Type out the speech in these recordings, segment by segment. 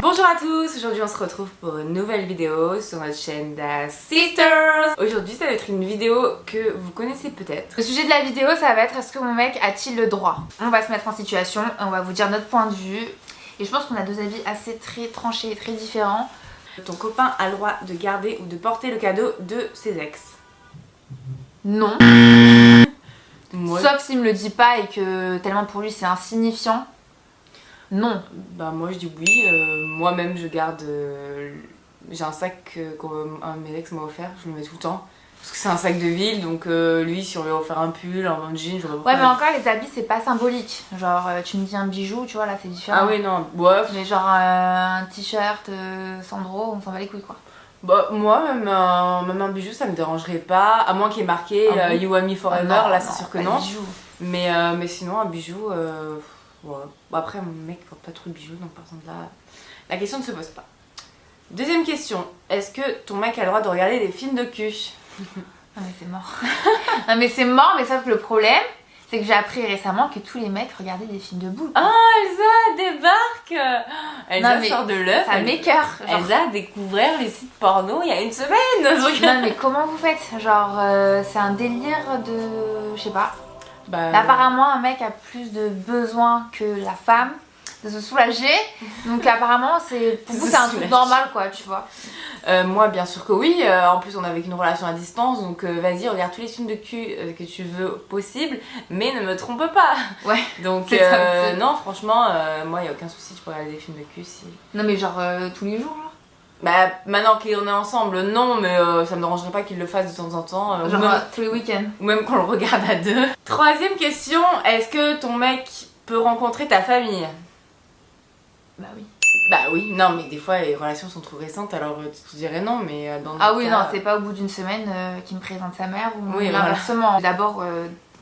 Bonjour à tous, aujourd'hui on se retrouve pour une nouvelle vidéo sur notre chaîne The Sisters. Aujourd'hui ça va être une vidéo que vous connaissez peut-être. Le sujet de la vidéo ça va être est-ce que mon mec a-t-il le droit? On va se mettre en situation et on va vous dire notre point de vue. Et je pense qu'on a deux avis assez très tranchés et très différents. Ton copain a le droit de garder ou de porter le cadeau de ses ex? Non. Ouais. Sauf s'il me le dit pas et que tellement pour lui c'est insignifiant. Non. Bah moi je dis oui, moi-même je garde, j'ai un sac qu'un de mes ex m'a offert, je le mets tout le temps. Parce que c'est un sac de ville, donc lui si on lui a offert un pull, un jean, j'aurais pas. Ouais mais encore les habits c'est pas symbolique, genre tu me dis un bijou, tu vois là c'est différent. Ah oui non, ouais. Mais genre un t-shirt Sandro, on s'en va les couilles quoi. Bah moi même un bijou ça me dérangerait pas, à moins qu'il y ait marqué You and me forever, non, là c'est sûr que non. Mais sinon un bijou... Ouais. Bon, après mon mec porte pas trop de bijoux donc par exemple là la question ne se pose pas. Deuxième question, est-ce que ton mec a le droit de regarder des films de cul? Non mais c'est mort. Non mais c'est mort, mais sauf que le problème c'est que j'ai appris récemment que tous les mecs regardaient des films de boule. Oh Elsa débarque. Elsa sort de l'œuf. Ça m'écoeure. Elsa a découvert les sites porno il y a une semaine. Non mais comment vous faites? Genre c'est un délire de... je sais pas. Bah, apparemment un mec a plus de besoin que la femme de se soulager, donc apparemment c'est pour vous c'est un truc normal quoi, tu vois. Moi bien sûr que oui, en plus on est avec une relation à distance, donc vas-y regarde tous les films de cul que tu veux possible, mais ne me trompe pas. Ouais. Donc non franchement moi y a aucun souci, tu peux regarder des films de cul si... Non mais genre tous les jours genre. Bah maintenant qu'on est ensemble non, mais ça me dérangerait pas qu'il le fasse de temps en temps, genre même, tous les week-ends, ou même quand on le regarde à deux. Troisième question, est-ce que ton mec peut rencontrer ta famille? Bah oui. Bah oui, non mais des fois les relations sont trop récentes alors tu dirais non, mais dans ah oui cas... non c'est pas au bout d'une semaine qu'il me présente sa mère ou oui, inversement. Voilà. D'abord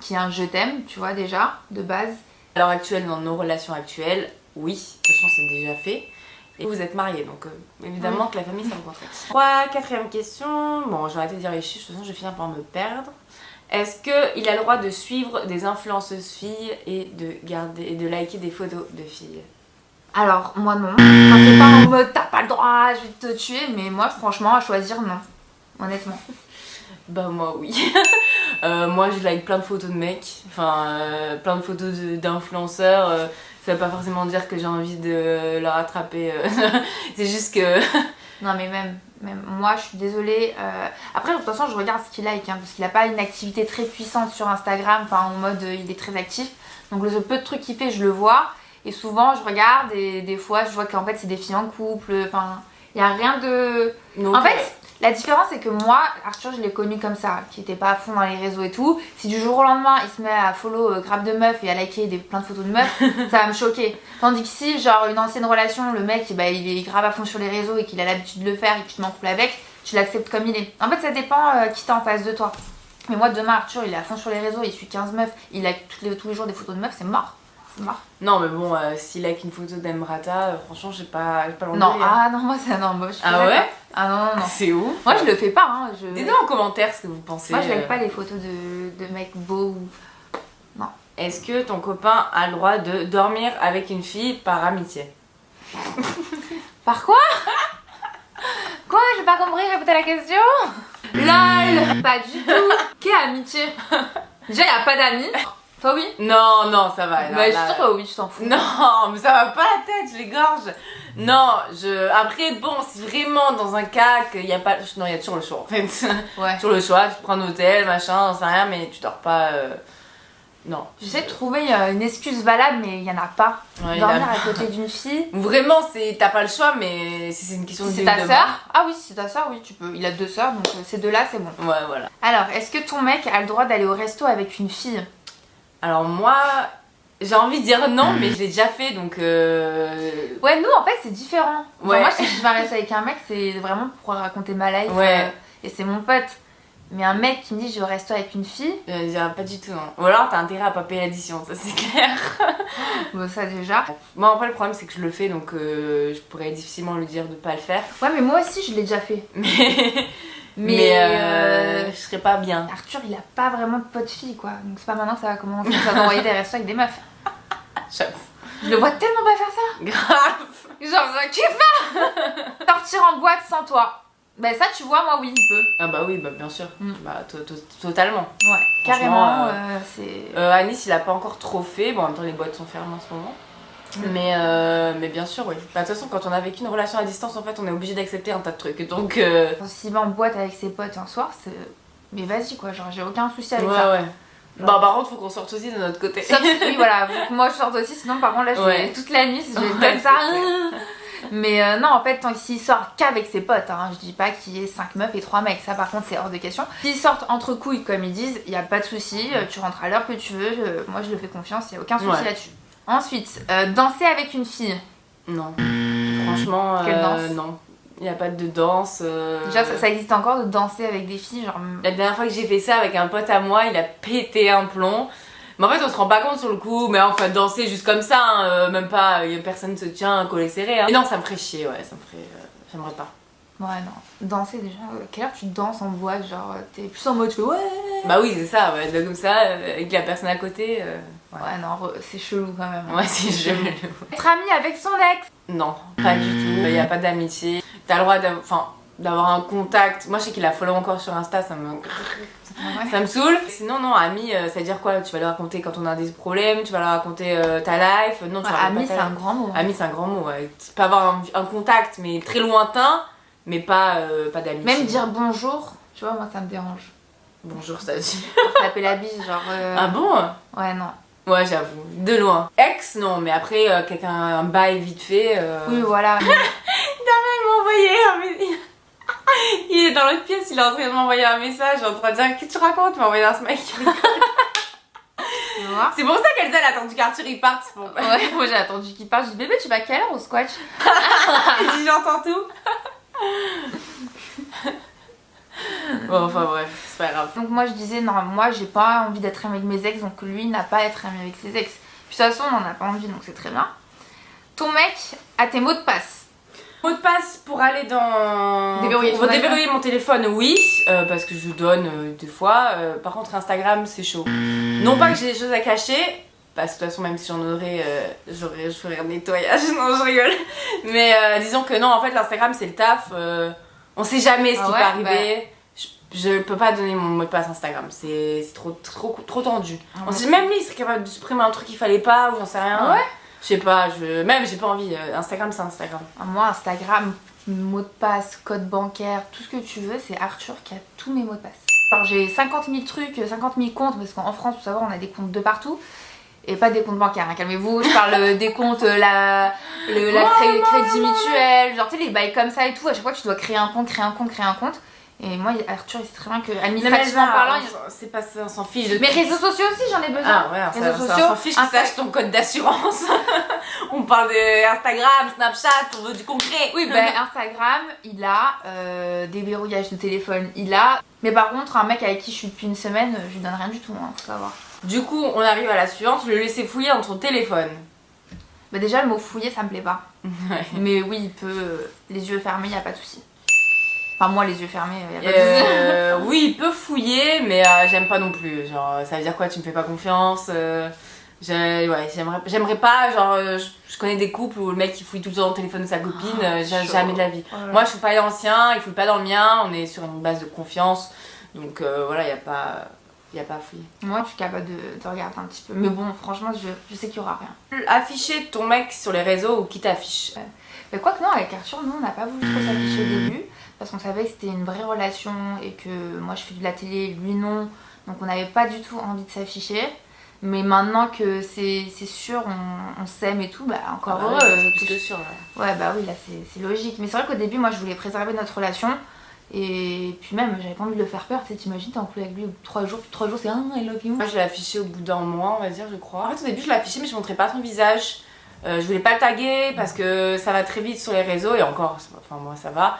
qu'il y a un je t'aime, tu vois déjà, de base. À l'heure actuelle, dans nos relations actuelles, oui, de toute façon c'est déjà fait. Et vous êtes mariés, donc évidemment que la famille ça me concerne. Quatrième question, bon je vais arrêter de dire les chiffres, de toute façon je vais finir par me perdre. Est-ce qu'il a le droit de suivre des influenceuses filles et de liker des photos de filles? Alors moi non, enfin, c'est pas en mode t'as pas le droit, je vais te tuer, mais moi franchement à choisir non, honnêtement. Bah moi oui. Moi je like plein de photos de mecs, enfin plein de photos d'influenceurs. Ça veut pas forcément dire que j'ai envie de leur attraper, c'est juste que... Non mais même moi je suis désolée, après de toute façon je regarde ce qu'il like, hein, parce qu'il a pas une activité très puissante sur Instagram, enfin en mode il est très actif, donc le peu de trucs qu'il fait je le vois, et souvent je regarde et des fois je vois qu'en fait c'est des filles en couple, enfin il y a rien de... Donc, en fait la différence c'est que moi, Arthur je l'ai connu comme ça, qui était pas à fond dans les réseaux et tout. Si du jour au lendemain il se met à follow grave de meufs et à liker plein de photos de meufs, ça va me choquer. Tandis que si genre une ancienne relation, le mec bah, il est grave à fond sur les réseaux et qu'il a l'habitude de le faire et que tu t'en couple avec, tu l'acceptes comme il est. En fait ça dépend qui t'es en face de toi. Mais moi demain Arthur il est à fond sur les réseaux, il suit 15 meufs, il like tous les jours des photos de meufs, c'est mort. Non mais bon, s'il like une photo d'Emrata, franchement j'ai pas l'envie. Non, ah non, moi c'est non, moi, je ah ouais pas. Ah non. C'est où? Moi je le fais pas, hein. Dites-nous en commentaire ce que vous pensez. Moi je like pas les photos de mecs beaux ou... Non. Est-ce que ton copain a le droit de dormir avec une fille par amitié? Par quoi? Quoi? J'ai pas compris, répétez la question. LOL. Pas du tout. Quelle amitié? Déjà y'a pas d'amis. Toi oui? Non, ça va. Bah, je suis sûre que oui, tu t'en fous. Non, mais ça va pas la tête, je l'égorge. Non, après, bon, si vraiment dans un cas qu'il y a pas... Non, il y a toujours le choix en fait. Ouais. Toujours le choix, tu prends un hôtel, machin, j'en sais rien, mais tu dors pas... Non. J'essaie de trouver une excuse valable, mais il y en a pas. Ouais, dormir à côté d'une fille... Vraiment, t'as pas le choix, mais si c'est une question de... C'est ta sœur? Ah oui, si c'est ta sœur, oui, tu peux. Il a deux sœurs, donc ces deux-là, c'est bon. Ouais, voilà. Alors, est-ce que ton mec a le droit d'aller au resto avec une fille? Alors moi, j'ai envie de dire non, mais je l'ai déjà fait, donc... Ouais, nous, en fait, c'est différent. Genre, ouais. Moi, si je vais rester avec un mec, c'est vraiment pour raconter ma life, ouais. Et c'est mon pote. Mais un mec qui me dit je veux rester avec une fille... Je dirais pas du tout, non. Ou alors, t'as intérêt à pas payer l'addition, ça c'est clair. Bon, ça déjà. Moi, en fait, le problème, c'est que je le fais, donc je pourrais difficilement lui dire de pas le faire. Ouais, mais moi aussi, je l'ai déjà fait. Mais je serais pas bien. Arthur, il a pas vraiment de pote fille, quoi. Donc c'est pas maintenant que ça va commencer à envoyer des restos avec des meufs. J'avoue. Je le vois tellement pas faire ça. Grave. Genre, kiffe pas. Sortir en boîte sans toi. Ben ça, tu vois, moi, oui, il peut. Ah bah oui, bah bien sûr. Bah totalement. Ouais, carrément, c'est... à Nice, il a pas encore trop fait. Bon, en même temps, les boîtes sont fermées en ce moment. Mais bien sûr, oui. Bah, de toute façon, quand on a vécu une relation à distance, en fait, on est obligé d'accepter un tas de trucs. Donc. S'il va en boîte avec ses potes un soir, c'est. Mais vas-y, quoi. Genre, j'ai aucun souci avec ouais, ça. Ouais. Genre... Bah, par contre, faut qu'on sorte aussi de notre côté. Sauf que, oui, voilà. Faut que moi, je sorte aussi. Sinon, par contre, là, je vais toute la nuit, je vais comme ça. Mais non, en fait, tant qu'il sort qu'avec ses potes, hein, je dis pas qu'il y ait 5 meufs et 3 mecs, ça par contre c'est hors de question. S'ils sortent entre couilles comme ils disent, il y a pas de souci, tu rentres à l'heure que tu veux, moi je le fais confiance, il y a aucun souci là-dessus. Ensuite, danser avec une fille. Non, franchement, non. Il n'y a pas de danse. Déjà, ça existe encore de danser avec des filles, genre. La dernière fois que j'ai fait ça avec un pote à moi, il a pété un plomb. Mais en fait, on se rend pas compte sur le coup, mais enfin, danser juste comme ça, hein, même pas, personne se tient collé serré. Hein. Et non, ça me ferait chier, ouais, ça me ferait. J'aimerais pas. Ouais, non. Danser déjà, quelle heure tu danses en boîte? Genre, t'es plus en mode tu fais ouais. Bah oui, c'est ça, ouais, comme ça, avec la personne à côté. Ouais, non, c'est chelou quand même. Ouais, c'est chelou. Être ami avec son ex? Non, pas du tout. Il y a pas d'amitié. T'as le droit d'avoir un contact. Moi, je sais qu'il a follow encore sur Insta, ça me saoule. Sinon, non, ami, ça veut dire quoi? Tu vas lui raconter quand on a des problèmes, tu vas lui raconter ta life. Non, tu ami, c'est un grand mot. Ami, c'est un grand mot, ouais. Tu peux avoir un contact, mais très lointain, mais pas d'amitié. Même dire bonjour, tu vois, moi ça me dérange. Bonjour, ça dit. Pour taper la bise, genre. Ah bon? Ouais, non. Ouais, j'avoue, de loin. Ex, non, mais après, quelqu'un, un bail vite fait. Oui, voilà. Damien, il m'a envoyé il est dans l'autre pièce, il est en train de m'envoyer un message en train de dire qu'est-ce que tu racontes, il m'a envoyé un smile. C'est pour ça qu'Elsa elle a attendu qu'Arthur il parte. Bon. Ouais, moi j'ai attendu qu'il parte, je dis bébé tu vas à quelle heure au squash? Il dit j'entends tout. Bon enfin bref, c'est pas grave. Donc moi je disais non, moi j'ai pas envie d'être ami avec mes ex, donc lui n'a pas à être ami avec ses ex. Puis de toute façon on en a pas envie donc c'est très bien. Ton mec a tes mots de passe. Mot de passe pour aller dans... Déverrouiller mon téléphone, oui, parce que je donne des fois. Par contre Instagram c'est chaud. Non pas que j'ai des choses à cacher, parce que de toute façon même si j'en aurais, je ferais un nettoyage, non je rigole. Mais disons que non, en fait l'Instagram c'est le taf, on sait jamais ce qui peut arriver. Je peux pas donner mon mot de passe Instagram, c'est trop tendu. On sait même lui il serait capable de supprimer un truc qu'il fallait pas ou j'en sais rien. Ouais. Je sais pas, même j'ai pas envie, Instagram c'est Instagram. Moi Instagram, mot de passe, code bancaire, tout ce que tu veux, c'est Arthur qui a tous mes mots de passe. Alors j'ai 50 000 trucs, 50 000 comptes, parce qu'en France, faut savoir, on a des comptes de partout. Et pas des comptes bancaires, hein, calmez-vous, je parle des comptes, la crédit mutuel, genre tu sais les bails comme ça et tout, à chaque fois tu dois créer un compte. Et moi, Arthur, il sait très bien que administrativement parlant, c'est pas ça, on s'en fiche. Mais réseaux sociaux aussi, j'en ai besoin. Ah ouais, réseaux sociaux, on s'en fiche que sache ton code d'assurance. On parle de Instagram, Snapchat, on veut du concret. Oui, ben Instagram, il a des verrouillages de téléphone, il a. Mais par contre, un mec avec qui je suis depuis une semaine, je lui donne rien du tout, hein, faut savoir. Du coup, on arrive à la suivante, le laisser fouiller dans ton téléphone. Bah déjà, le mot fouiller, ça me plaît pas. Ouais. Mais oui, il peut, les yeux fermés, y a pas de souci. Enfin, moi, les yeux fermés, y a pas de souci. Oui, il peut fouiller, mais j'aime pas non plus. Genre, ça veut dire quoi, tu me fais pas confiance j'aimerais pas, genre, je connais des couples où le mec il fouille tout le temps dans le téléphone de sa copine, jamais de la vie. Oh, moi, je suis pas l'ancien, il fouille pas dans le mien, on est sur une base de confiance, donc voilà, y a pas à fouiller. Moi, je suis capable de regarder un petit peu, mais bon, franchement, je sais qu'il y aura rien. Afficher ton mec sur les réseaux ou qui t'affiche. Mais quoi que non, avec Arthur, nous, on n'a pas voulu trop s'afficher au début, parce qu'on savait que c'était une vraie relation et que moi, je fais de la télé, lui non, donc on n'avait pas du tout envie de s'afficher. Mais maintenant que c'est sûr, on s'aime et tout, bah encore heureux. Plus que sûr. Ouais, bah oui, là c'est logique. Mais c'est vrai qu'au début, moi je voulais préserver notre relation. Et puis même, j'avais pas envie de le faire peur. Tu sais, t'imagines, t'es en couple avec lui 3 jours, puis 3 jours c'est I love you. Moi je l'ai affiché au bout d'un mois, on va dire, je crois. En fait, au début, je l'ai affiché, mais je montrais pas son visage. Je voulais pas le taguer parce que ça va très vite sur les réseaux et encore, enfin moi ça va.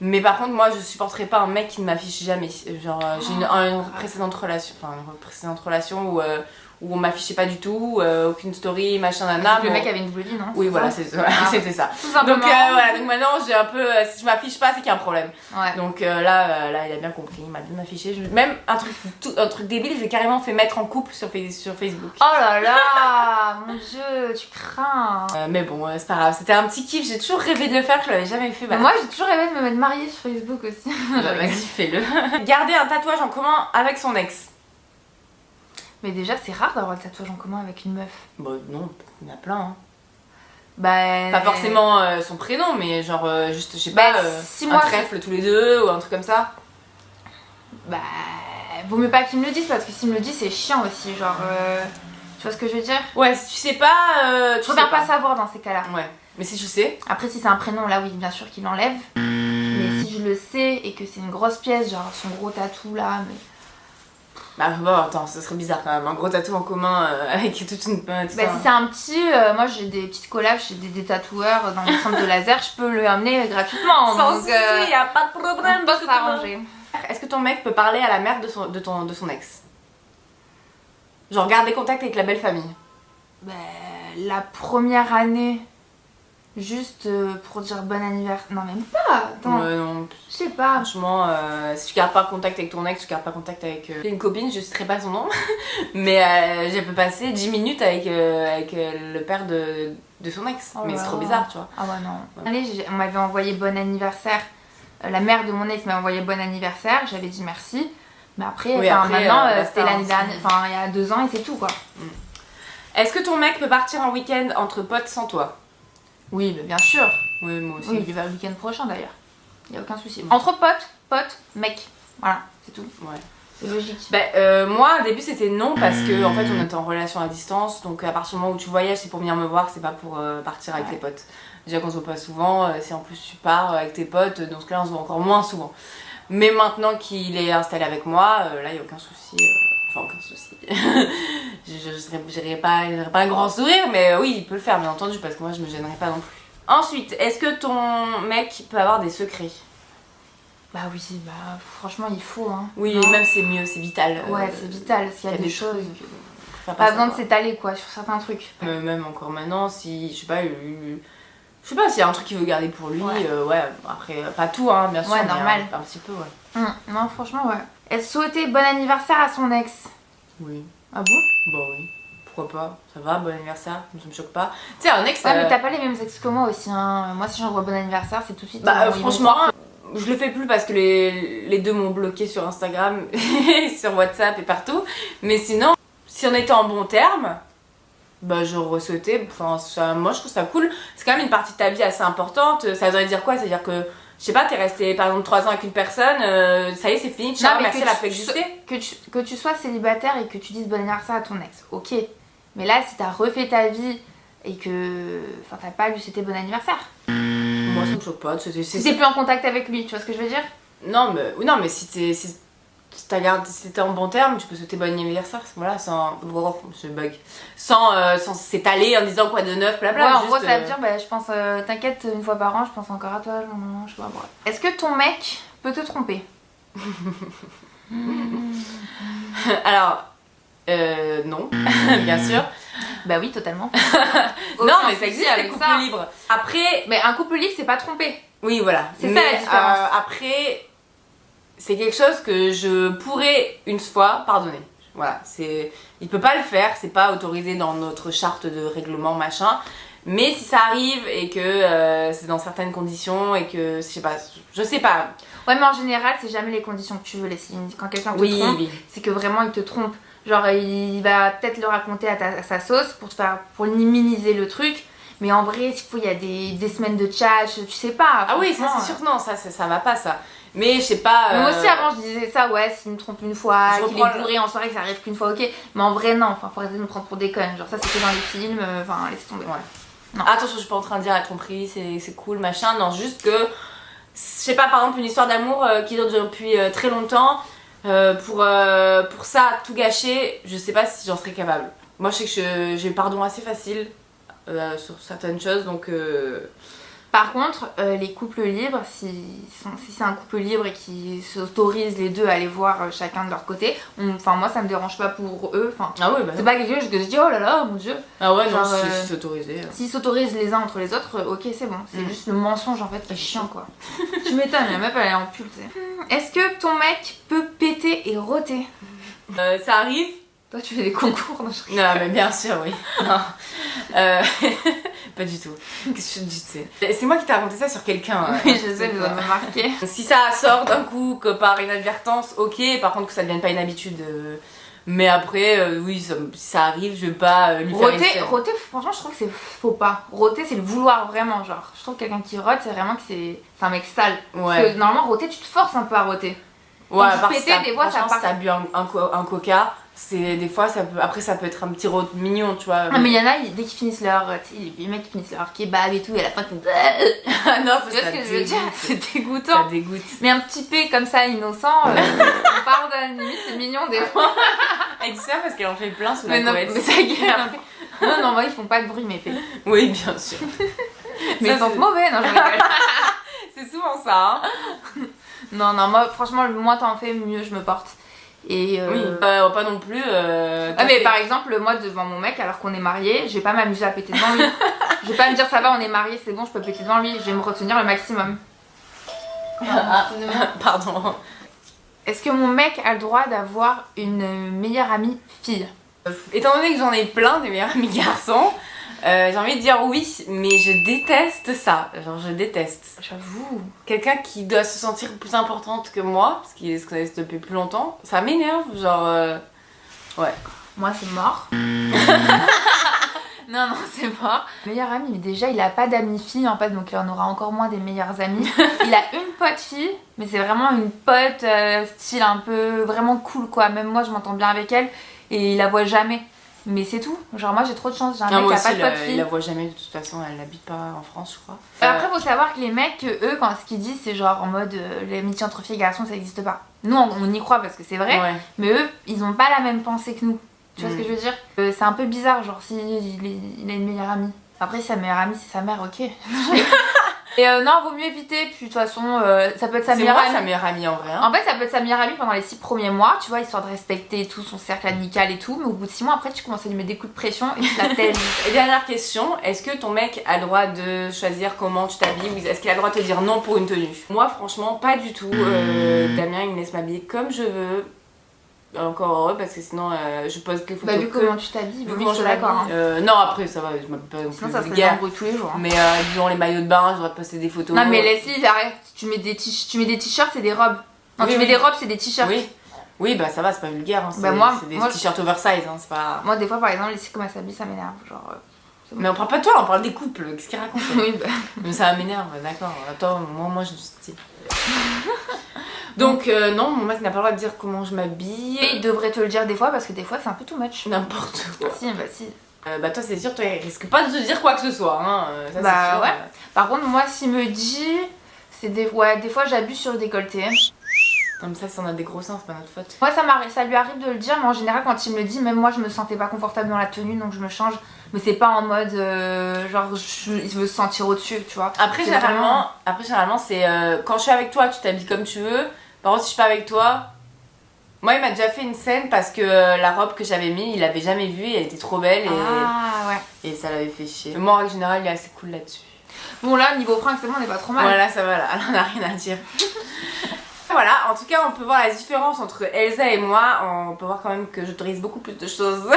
Mais par contre, moi je supporterais pas un mec qui ne m'affiche jamais. Genre, j'ai une précédente relation, où où on m'affichait pas du tout, aucune story, machin, nana. Le mec avait une double vie, non? Oui, voilà, c'était ça. Tout simplement. Donc voilà, donc maintenant j'ai un peu, si je m'affiche pas, c'est qu'il y a un problème. Ouais. Donc là, il a bien compris, il m'a bien affiché. Même un truc débile, je l'ai carrément fait mettre en couple sur Facebook. Oh là là, mon dieu, tu crains. Mais bon, c'est pas grave, c'était un petit kiff, j'ai toujours rêvé de le faire, je l'avais jamais fait. Bah, Moi j'ai toujours rêvé de me mettre mariée sur Facebook aussi. bah, vas-y, fais-le. Garder un tatouage en commun avec son ex. Mais déjà c'est rare d'avoir le tatouage en commun avec une meuf. Bah non, il y en a plein. Hein. Bah. Pas forcément son prénom, mais genre juste, je sais Bah, pas, si un moi, trèfle tous les deux ou un truc comme ça. Bah. Vaut mieux pas qu'ils me le disent parce que s'ils me le disent c'est chiant aussi. Genre. Tu vois ce que je veux dire? Ouais, si tu sais pas. Je préfère pas savoir dans ces cas-là. Ouais, mais si je sais. Après, si c'est un prénom, là oui, bien sûr qu'il l'enlève. Mais si je le sais et que c'est une grosse pièce, genre son gros tatou là, mais. Bah bon, attends, ça serait bizarre quand même, un gros tatou en commun avec toute une... Bah si c'est un petit, moi j'ai des petites collabs chez des tatoueurs dans le centre de laser, je peux le amener gratuitement. Sans donc, souci, y a pas de problème. on peut s'arranger. Est-ce que ton mec peut parler à la mère de son ex? Genre garder contact avec la belle famille? Bah, la première année, juste pour dire bon anniversaire. Non, même pas. Attends, Non, je sais pas. franchement, si tu gardes pas contact avec ton ex, tu gardes pas contact avec une copine, je citerai pas son nom, mais je peux passer 10 minutes avec le père de son ex. Oh mais là c'est trop là. bizarre, tu vois. Ah ouais, non. Allez, on m'avait envoyé bon anniversaire. La mère de mon ex m'a envoyé bon anniversaire, j'avais dit merci. Mais après, Oui, enfin, après, maintenant, basta, c'était l'année dernière, enfin il y a 2 ans et c'est tout quoi. Est-ce que ton mec peut partir en week-end entre potes sans toi? Oui, bah, bien sûr. Oui, moi aussi. Oui, il va le week-end prochain d'ailleurs. Il n'y a aucun souci. Entre potes, mec. Voilà, c'est tout. Ouais. C'est logique. Bah, moi, au début, c'était non parce que en fait, on était en relation à distance. Donc, à partir du moment où tu voyages, c'est pour venir me voir, c'est pas pour partir avec tes potes. Déjà qu'on se voit pas souvent, si en plus tu pars avec tes potes, dans ce cas-là, on se voit encore moins souvent. Mais maintenant qu'il est installé avec moi, là, il n'y a aucun souci. Enfin, aucun souci. Je dirais pas un grand sourire, mais oui, il peut le faire, bien entendu, parce que moi, je me gênerais pas non plus. Ensuite, est-ce que ton mec peut avoir des secrets? Bah oui, bah franchement, il faut. Hein. Oui, Non. même c'est mieux, c'est vital. Ouais, c'est vital. S'il y a des choses. Faut Pas besoin de savoir. s'étaler quoi sur certains trucs. Même encore maintenant, si je sais pas, je sais pas s'il y a un truc qu'il veut garder pour lui, ouais, après pas tout hein, bien sûr, Ouais, mais normal. un petit peu, ouais. Non, franchement, ouais. Elle souhaitait bon anniversaire à son ex. Oui. Ah bon? Bah oui. Pourquoi pas? Ça va, bon anniversaire, ça me choque pas. Tu sais, un ex. Ouais, mais t'as pas les mêmes ex que moi aussi. Hein. Moi, si j'envoie bon anniversaire, c'est tout de suite. Bah ils vont franchement, croire. je le fais plus parce que les deux m'ont bloqué sur Instagram, sur WhatsApp et partout. Mais sinon, si on était en bon terme, bah j'aurais souhaité. Enfin, moi je trouve ça cool. C'est quand même une partie de ta vie assez importante. Ça voudrait dire quoi? Ça veut dire que, je sais pas, t'es resté par exemple 3 ans avec une personne, ça y est, c'est fini, tu Non, vois, mais merci, que elle a tu- fait exister. Que tu sois célibataire et que tu dises bon anniversaire à ton ex, ok. Mais là, si t'as refait ta vie et que. Enfin, t'as pas lui souhaité bon anniversaire. Moi ça me choque pas. Si t'es plus en contact avec lui, tu vois ce que je veux dire? Non, mais si t'es en bon terme, tu peux souhaiter bon anniversaire, voilà, sans. Oh, je bug. Sans s'étaler en disant quoi de neuf, blabla. Ouais, en juste, gros, ça veut dire, bah, je pense, t'inquiète, une fois par an, je pense encore à toi, je sais pas, bref. Est-ce que ton mec peut te tromper? Alors, non, bien sûr. Bah oui, totalement. Non, mais ça existe, les avec couples ça. libres. Après, Mais un couple libre, c'est pas tromper. oui, voilà. C'est ça, Mais, la différence. après, c'est quelque chose que je pourrais une fois pardonner. Voilà, il peut pas le faire, c'est pas autorisé dans notre charte de règlement machin. Mais si ça arrive et que c'est dans certaines conditions et que je sais pas. Ouais, mais en général, c'est jamais les conditions que tu veux laisser. Quand quelqu'un te Oui, trompe, oui. c'est que vraiment il te trompe. Genre, il va peut-être le raconter à sa sauce pour minimiser le truc. Mais en vrai, il y a des semaines de chat, tu sais pas. Ah oui, ça franchement, c'est sûr, non, ça va pas ça. Mais je sais pas. Mais moi aussi avant je disais ça, ouais, s'il me trompe une fois, Je qu'il reprends est bourré en soirée, que ça arrive qu'une fois, ok. Mais en vrai, non, enfin, faut arrêter de me prendre pour des connes. Genre, ça c'était dans les films, enfin, laisse tomber. Ouais. Non. Attention, je suis pas en train de dire la tromperie, c'est cool, machin. Non, juste que, je sais pas, par exemple, une histoire d'amour qui dure depuis très longtemps, pour ça, tout gâcher, je sais pas si j'en serais capable. Moi, je sais que j'ai le pardon assez facile sur certaines choses, donc. Par contre, les couples libres, si c'est un couple libre et qui s'autorisent les deux à aller voir chacun de leur côté, enfin moi ça me dérange pas pour eux. Ah ouais, bah c'est pas quelque chose que je dis oh là là mon dieu. Ah ouais, genre, non, c'est s'autoriser. S'ils s'autorisent les uns entre les autres, ok c'est bon. C'est juste le mensonge en fait qui est chiant quoi. Tu m'étonnes, la meuf elle est en pull, tu sais. Est-ce que ton mec peut péter et rôter? Ça arrive. Toi tu fais des concours, non? Non mais bien sûr oui. Non. Pas du tout. Qu'est-ce que tu sais? C'est moi qui t'ai raconté ça sur quelqu'un. Oui je sais, mais ça m'a marqué. Si ça sort d'un coup que par inadvertance, ok. Par contre que ça devienne pas une habitude. Mais après, oui, ça arrive, je vais pas lui faire Rôter, franchement je trouve que c'est faut pas. Rôter c'est le vouloir vraiment, genre. Je trouve que quelqu'un qui rôte c'est vraiment que c'est un mec sale. Ouais. Parce que normalement rôter tu te forces un peu à rôter. Ouais, donc péter des fois ça part. Si t'as bu un coca, c'est des fois ça peut, après ça peut être un petit rôte mignon, tu vois. Ah mais il y en a, dès qu'ils finissent leur, les mecs qui finissent leur kebab et tout, et à la fin ils Ah non, tu vois ce que je veux dire, c'est dégoûtant. Ça dégoûte. Mais un petit P comme ça innocent, on pardonne, limite c'est mignon des fois. Elle dit ça parce qu'elle en fait plein sous Mais la non, couette. mais ça gueule. Non, moi ils font pas de bruit mes P. Oui, bien sûr. Mais ils sont mauvais, non je rigole. C'est souvent ça, hein. Non, moi franchement, le moins t'en fais, mieux je me porte. Et Oui, pas non plus. Ah mais par exemple, moi devant mon mec, alors qu'on est mariés, je vais pas m'amuser à péter devant lui. Je vais pas me dire ça va, on est mariés, c'est bon, je peux péter devant lui. Je vais me retenir le maximum. Pardon. Est-ce que mon mec a le droit d'avoir une meilleure amie fille? Étant donné que j'en ai plein des meilleurs amis garçons, j'ai envie de dire oui, mais je déteste ça. Genre, je déteste. J'avoue. Quelqu'un qui doit se sentir plus importante que moi, parce qu'il se connaissent depuis plus longtemps, ça m'énerve. Genre, ouais. Moi, c'est mort. Non, c'est mort. Meilleure amie, mais déjà, il a pas d'amis filles en fait, donc il en aura encore moins des meilleures amies. Il a une pote fille, mais c'est vraiment une pote style un peu vraiment cool quoi. Même moi, je m'entends bien avec elle et il la voit jamais. Mais c'est tout. Genre, moi, j'ai trop de chance. J'ai un mec qui a pas de pote fille. Il la voit jamais de toute façon, elle n'habite pas en France, je crois. Après, faut savoir que les mecs, eux, quand ce qu'ils disent, c'est genre en mode l'amitié entre filles et garçons, ça n'existe pas. Nous, on y croit parce que c'est vrai, Ouais. mais eux, ils ont pas la même pensée que nous. Tu vois ce que je veux dire? C'est un peu bizarre, genre, si il a une meilleure amie. Après, si sa meilleure amie, c'est sa mère, ok. Et non, vaut mieux éviter, puis de toute façon, ça peut être sa meilleure amie. C'est sa meilleure amie en vrai. Hein. En fait, ça peut être sa meilleure amie pendant les 6 premiers mois, tu vois, histoire de respecter tout son cercle amical et tout, mais au bout de 6 mois, après, tu commences à lui mettre des coups de pression et tu la telles. Et dernière question, est-ce que ton mec a le droit de choisir comment tu t'habilles ou est-ce qu'il a le droit de te dire non pour une tenue? Moi, franchement, pas du tout. Damien, il me laisse m'habiller comme je veux. Encore heureux parce que sinon je pose que photos. Bah, vu comment tu t'habilles, comment je d'accord. Non, après ça va, je m'habille pas. Sinon, ça serait l'embrouille tous les jours. Mais disons les maillots de bain, je devrais poster des photos. Non, mais laisse-y, arrête. Tu mets des t-shirts, c'est des robes. Non, oui, tu mets des robes, c'est des t-shirts. Oui, bah ça va, c'est pas vulgaire. Hein, bah, moi, c'est des t-shirts oversize, hein, c'est pas. Moi, des fois, par exemple, laisser comment elle s'habille, ça m'énerve. Genre. Bon. Mais on parle pas de toi, on parle des couples. Qu'est-ce qu'il raconte? Oui, bah. Mais ça m'énerve, d'accord. Attends, moi je style. Donc non, mon mec n'a pas le droit de dire comment je m'habille. Et il devrait te le dire des fois parce que des fois c'est un peu too much. N'importe quoi. Si, bah si. Bah toi c'est sûr, toi il risque pas de te dire quoi que ce soit. Hein. Ça, bah c'est sûr. Ouais. Par contre moi s'il me dit, c'est des fois j'abuse sur le décolleté. Comme ça, si on a des gros seins, c'est pas notre faute. Moi ça lui arrive de le dire, mais en général quand il me le dit, même moi je me sentais pas confortable dans la tenue donc je me change. Mais c'est pas en mode genre il veut se sentir au-dessus, tu vois. Après généralement c'est quand je suis avec toi, tu t'habilles comme tu veux. Par contre, si je suis pas avec toi, moi il m'a déjà fait une scène parce que la robe que j'avais mis, il l'avait jamais vue, elle était trop belle et ça l'avait fait chier. Mais moi en règle générale, il est assez cool là-dessus. Bon là niveau fringues c'est bon, on est pas trop mal. Voilà, ça va là, on a rien à dire. Voilà, en tout cas on peut voir la différence entre Elsa et moi. On peut voir quand même que j'autorise beaucoup plus de choses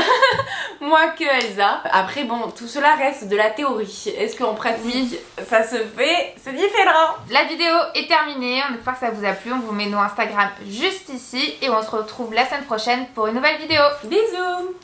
moi que Elsa. Après bon, tout cela reste de la théorie. Est-ce qu'en pratique ça se fait? C'est différent. La vidéo est terminée, on espère que ça vous a plu. On vous met nos Instagram juste ici et on se retrouve la semaine prochaine pour une nouvelle vidéo. Bisous.